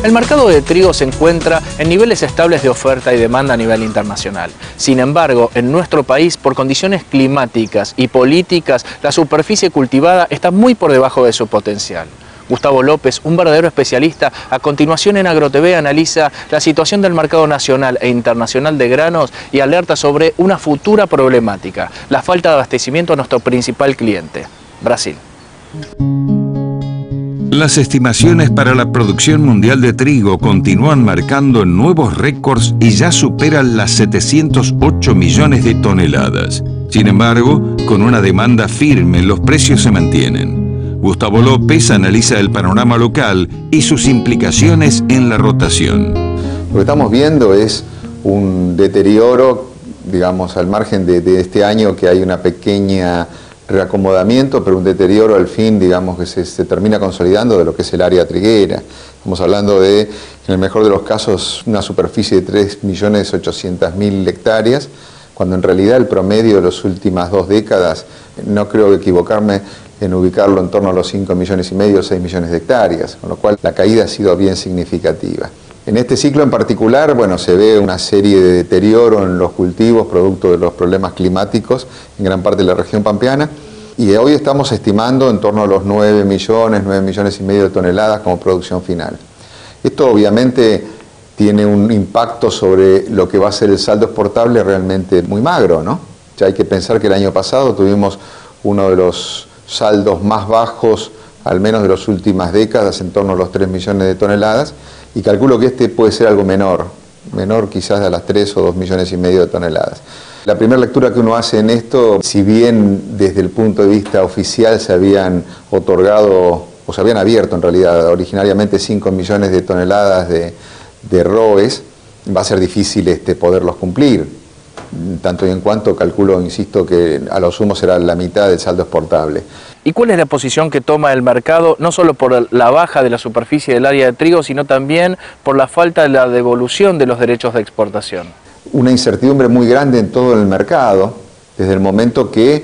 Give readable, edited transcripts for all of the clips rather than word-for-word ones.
El mercado de trigo se encuentra en niveles estables de oferta y demanda a nivel internacional. Sin embargo, en nuestro país, por condiciones climáticas y políticas, la superficie cultivada está muy por debajo de su potencial. Gustavo López, un verdadero especialista, a continuación en AgroTV analiza la situación del mercado nacional e internacional de granos y alerta sobre una futura problemática, la falta de abastecimiento a nuestro principal cliente, Brasil. Las estimaciones para la producción mundial de trigo continúan marcando nuevos récords y ya superan las 708 millones de toneladas. Sin embargo, con una demanda firme, los precios se mantienen. Gustavo López analiza el panorama local y sus implicaciones en la rotación. Lo que estamos viendo es un deterioro, digamos, al margen de este año, que hay una pequeña reacomodamiento, pero un deterioro al fin, digamos, que se termina consolidando de lo que es el área triguera. Estamos hablando de, en el mejor de los casos, una superficie de 3.800.000 hectáreas, cuando en realidad el promedio de las últimas 2 décadas, no creo equivocarme en ubicarlo en torno a los 5,5 millones, 6 millones de hectáreas, con lo cual la caída ha sido bien significativa. En este ciclo en particular, bueno, se ve una serie de deterioro en los cultivos producto de los problemas climáticos en gran parte de la región pampeana, y hoy estamos estimando en torno a los 9 millones y medio de toneladas como producción final. Esto obviamente tiene un impacto sobre lo que va a ser el saldo exportable realmente muy magro, ¿no? Ya hay que pensar que el año pasado tuvimos uno de los saldos más bajos, al menos de las últimas décadas, en torno a los 3 millones de toneladas, y calculo que este puede ser algo menor quizás a las 3 o 2 millones y medio de toneladas. La primera lectura que uno hace en esto, si bien desde el punto de vista oficial se habían otorgado, o se habían abierto en realidad originariamente 5 millones de toneladas de ROEs, va a ser difícil poderlos cumplir, tanto y en cuanto calculo, insisto, que a lo sumo será la mitad del saldo exportable. ¿Y cuál es la posición que toma el mercado, no solo por la baja de la superficie del área de trigo, sino también por la falta de la devolución de los derechos de exportación? Una incertidumbre muy grande en todo el mercado, desde el momento que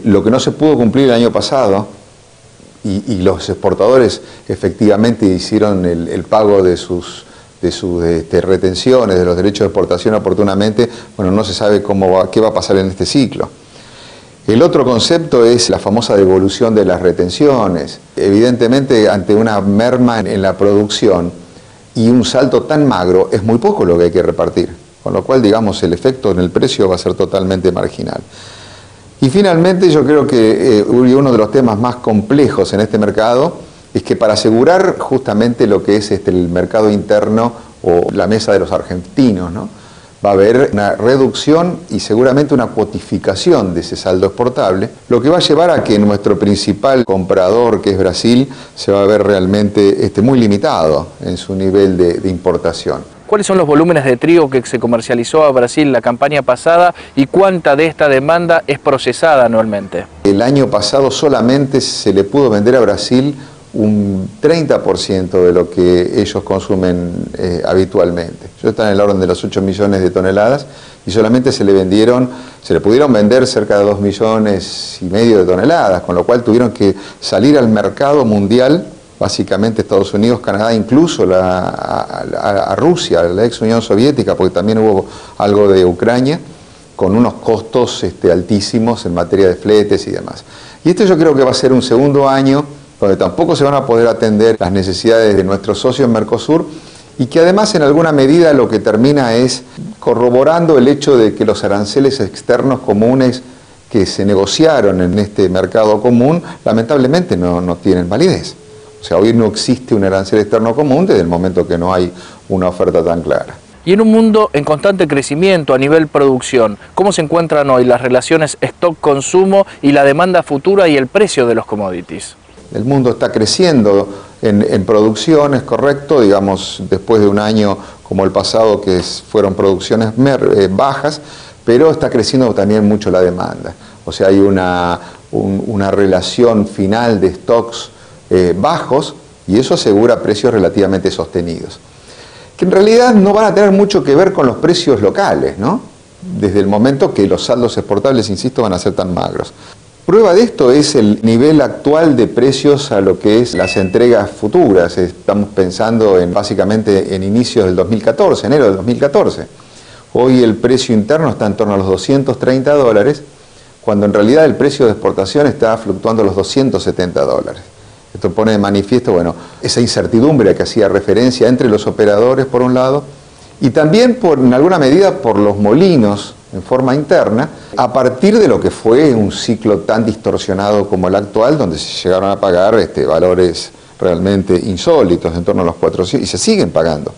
lo que no se pudo cumplir el año pasado, y los exportadores efectivamente hicieron el pago de sus retenciones, de los derechos de exportación oportunamente, bueno, no se sabe qué va a pasar en este ciclo. El otro concepto es la famosa devolución de las retenciones. Evidentemente, ante una merma en la producción y un salto tan magro, es muy poco lo que hay que repartir, con lo cual, digamos, el efecto en el precio va a ser totalmente marginal. Y finalmente, yo creo que uno de los temas más complejos en este mercado es que para asegurar justamente lo que es el mercado interno o la mesa de los argentinos, ¿no?, va a haber una reducción y seguramente una cuotificación de ese saldo exportable, lo que va a llevar a que nuestro principal comprador, que es Brasil, se va a ver realmente muy limitado en su nivel de importación. ¿Cuáles son los volúmenes de trigo que se comercializó a Brasil la campaña pasada y cuánta de esta demanda es procesada anualmente? El año pasado solamente se le pudo vender a Brasil un 30% de lo que ellos consumen habitualmente. Ellos están en el orden de los 8 millones de toneladas y solamente se le pudieron vender cerca de 2,5 millones de toneladas, con lo cual tuvieron que salir al mercado mundial, básicamente Estados Unidos, Canadá, incluso a Rusia, la ex Unión Soviética, porque también hubo algo de Ucrania, con unos costos altísimos en materia de fletes y demás. Y yo creo que va a ser un segundo año donde tampoco se van a poder atender las necesidades de nuestros socios en Mercosur, y que además en alguna medida lo que termina es corroborando el hecho de que los aranceles externos comunes que se negociaron en este mercado común lamentablemente no tienen validez. O sea, hoy no existe un arancel externo común desde el momento que no hay una oferta tan clara. Y en un mundo en constante crecimiento a nivel producción, ¿cómo se encuentran hoy las relaciones stock-consumo y la demanda futura y el precio de los commodities? El mundo está creciendo en producción, es correcto, digamos, después de un año como el pasado que fueron producciones bajas, pero está creciendo también mucho la demanda. O sea, hay una relación final de stocks bajos, y eso asegura precios relativamente sostenidos, que en realidad no van a tener mucho que ver con los precios locales, ¿no?, desde el momento que los saldos exportables, insisto, van a ser tan magros. Prueba de esto es el nivel actual de precios a lo que es las entregas futuras. Estamos pensando básicamente en inicios del 2014, enero del 2014. Hoy el precio interno está en torno a los $230, cuando en realidad el precio de exportación está fluctuando a los $270. Esto pone de manifiesto, bueno, esa incertidumbre a que hacía referencia entre los operadores, por un lado, y también, en alguna medida, por los molinos en forma interna, a partir de lo que fue un ciclo tan distorsionado como el actual, donde se llegaron a pagar valores realmente insólitos, en torno a los 400, y se siguen pagando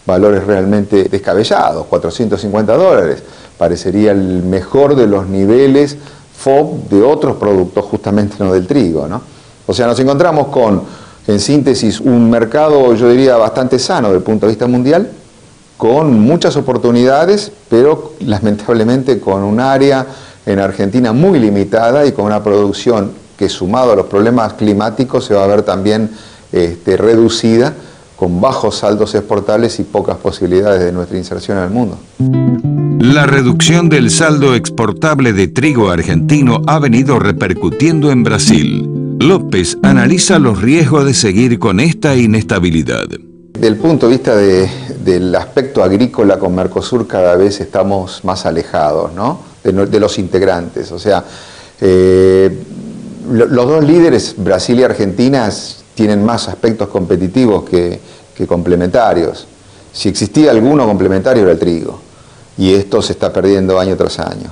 valores realmente descabellados, $450. Parecería el mejor de los niveles FOB de otros productos, justamente no del trigo, ¿no? O sea, nos encontramos con, en síntesis, un mercado, yo diría, bastante sano desde el punto de vista mundial, con muchas oportunidades, pero lamentablemente con un área en Argentina muy limitada y con una producción que, sumado a los problemas climáticos, se va a ver también reducida, con bajos saldos exportables y pocas posibilidades de nuestra inserción en el mundo. La reducción del saldo exportable de trigo argentino ha venido repercutiendo en Brasil. López analiza los riesgos de seguir con esta inestabilidad. Desde el punto de vista del aspecto agrícola con Mercosur, cada vez estamos más alejados, ¿no?, de los integrantes. O sea, los dos líderes, Brasil y Argentina, tienen más aspectos competitivos que complementarios. Si existía alguno complementario era el trigo, y esto se está perdiendo año tras año.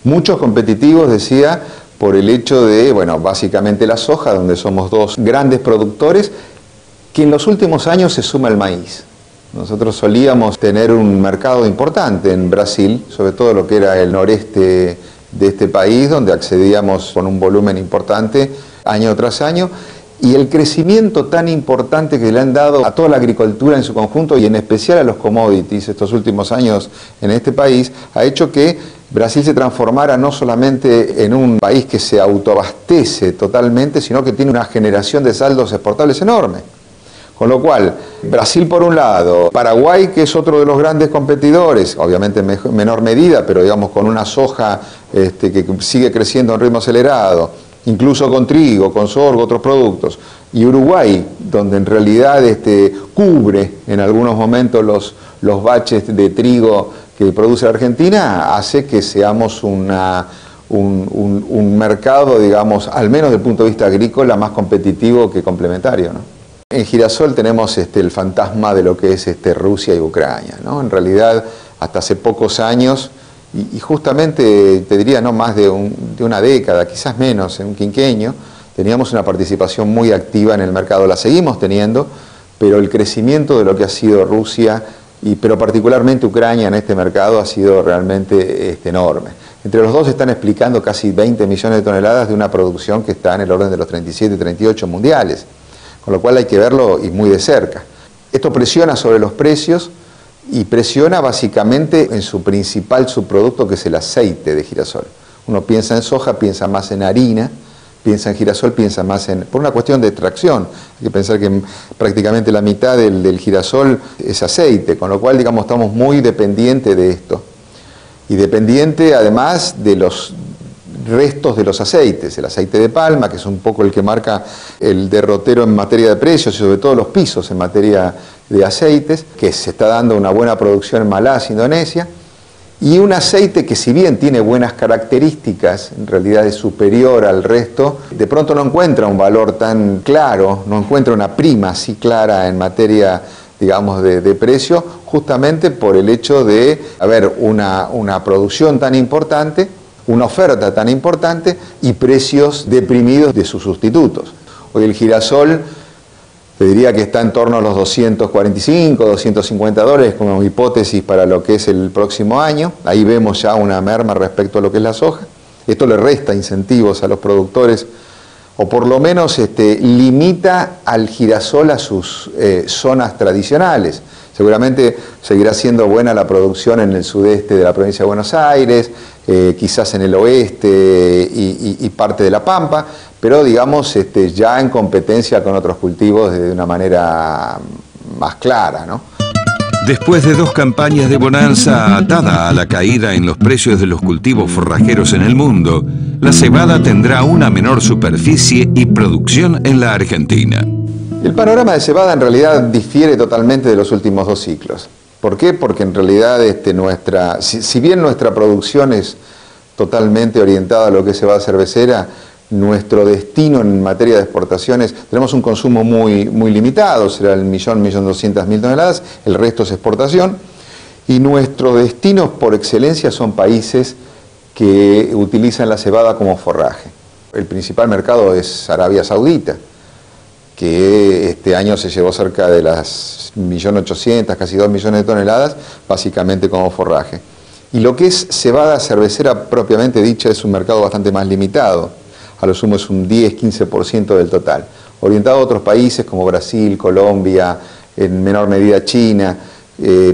Muchos competitivos, decía, por el hecho de, bueno, básicamente la soja, donde somos dos grandes productores, que en los últimos años se suma el maíz. Nosotros solíamos tener un mercado importante en Brasil, sobre todo lo que era el noreste de este país, donde accedíamos con un volumen importante año tras año, y el crecimiento tan importante que le han dado a toda la agricultura en su conjunto y en especial a los commodities estos últimos años en este país, ha hecho que Brasil se transformara no solamente en un país que se autoabastece totalmente, sino que tiene una generación de saldos exportables enorme. Con lo cual, Brasil por un lado, Paraguay, que es otro de los grandes competidores, obviamente en menor medida, pero digamos con una soja que sigue creciendo en ritmo acelerado, incluso con trigo, con sorgo, otros productos, y Uruguay, donde en realidad cubre en algunos momentos los baches de trigo que produce Argentina, hace que seamos un mercado, digamos, al menos desde el punto de vista agrícola, más competitivo que complementario, ¿no? En girasol tenemos el fantasma de lo que es Rusia y Ucrania, ¿no? En realidad, hasta hace pocos años, y justamente te diría no más de una década, quizás menos, en un quinquenio, teníamos una participación muy activa en el mercado. La seguimos teniendo, pero el crecimiento de lo que ha sido Rusia, pero particularmente Ucrania en este mercado, ha sido realmente enorme. Entre los dos están explicando casi 20 millones de toneladas de una producción que está en el orden de los 37 y 38 mundiales. Con lo cual hay que verlo y muy de cerca. Esto presiona sobre los precios y presiona básicamente en su principal subproducto, que es el aceite de girasol. Uno piensa en soja, piensa más en harina, piensa en girasol, piensa más por una cuestión de extracción. Hay que pensar que prácticamente la mitad del girasol es aceite, con lo cual, digamos, estamos muy dependientes de esto. Y dependiente además de los restos de los aceites, el aceite de palma, que es un poco el que marca el derrotero en materia de precios y sobre todo los pisos en materia de aceites, que se está dando una buena producción en Malasia, Indonesia, y un aceite que, si bien tiene buenas características, en realidad es superior al resto, de pronto no encuentra un valor tan claro, no encuentra una prima así clara en materia, digamos, de precio, justamente por el hecho de haber una producción tan importante, una oferta tan importante y precios deprimidos de sus sustitutos. Hoy el girasol, te diría que está en torno a los $245, $250 como hipótesis para lo que es el próximo año. Ahí vemos ya una merma respecto a lo que es la soja. Esto le resta incentivos a los productores, o por lo menos limita al girasol a sus zonas tradicionales. Seguramente seguirá siendo buena la producción en el sudeste de la provincia de Buenos Aires, quizás en el oeste y parte de La Pampa, pero digamos ya en competencia con otros cultivos de una manera más clara, ¿no? Después de 2 campañas de bonanza atada a la caída en los precios de los cultivos forrajeros en el mundo, la cebada tendrá una menor superficie y producción en la Argentina. El panorama de cebada en realidad difiere totalmente de los últimos 2 ciclos. ¿Por qué? Porque en realidad si bien nuestra producción es totalmente orientada a lo que es cebada cervecera, nuestro destino en materia de exportaciones, tenemos un consumo muy limitado, será el 1.200.000 toneladas, el resto es exportación, y nuestros destinos por excelencia son países que utilizan la cebada como forraje. El principal mercado es Arabia Saudita, que este año se llevó cerca de las 1.800.000, casi 2 millones de toneladas, básicamente como forraje. Y lo que es cebada cervecera propiamente dicha es un mercado bastante más limitado. A lo sumo es un 10-15% del total, orientado a otros países como Brasil, Colombia, en menor medida China,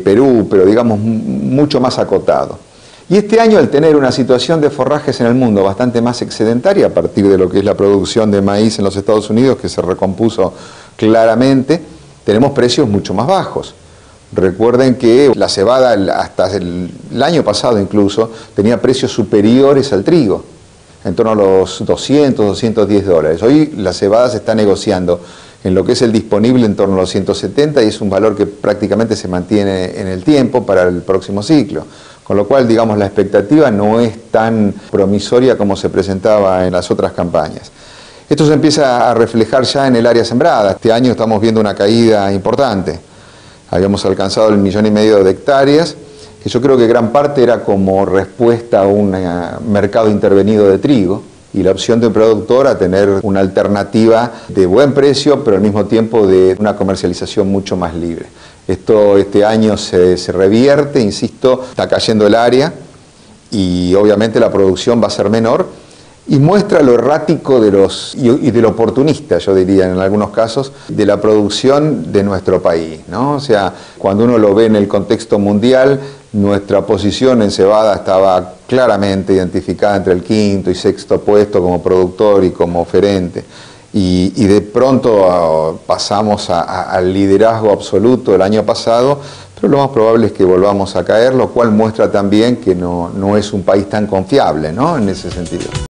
Perú, pero digamos mucho más acotado. Y este año, al tener una situación de forrajes en el mundo bastante más excedentaria a partir de lo que es la producción de maíz en los Estados Unidos, que se recompuso claramente, tenemos precios mucho más bajos. Recuerden que la cebada hasta el año pasado incluso tenía precios superiores al trigo, en torno a los 200, 210 dólares. Hoy la cebada se está negociando en lo que es el disponible en torno a los 170 y es un valor que prácticamente se mantiene en el tiempo para el próximo ciclo. Con lo cual, digamos, la expectativa no es tan promisoria como se presentaba en las otras campañas. Esto se empieza a reflejar ya en el área sembrada. Este año estamos viendo una caída importante. Habíamos alcanzado el 1,5 millones de hectáreas, que yo creo que gran parte era como respuesta a un mercado intervenido de trigo y la opción de un productor a tener una alternativa de buen precio, pero al mismo tiempo de una comercialización mucho más libre. Esto este año se revierte, insisto, está cayendo el área y obviamente la producción va a ser menor y muestra lo errático y de lo oportunista, yo diría en algunos casos, de la producción de nuestro país, ¿no? O sea, cuando uno lo ve en el contexto mundial, nuestra posición en cebada estaba claramente identificada entre el 5º y 6º puesto como productor y como oferente. Y de pronto pasamos al liderazgo absoluto el año pasado, pero lo más probable es que volvamos a caer, lo cual muestra también que no es un país tan confiable, ¿no? En ese sentido.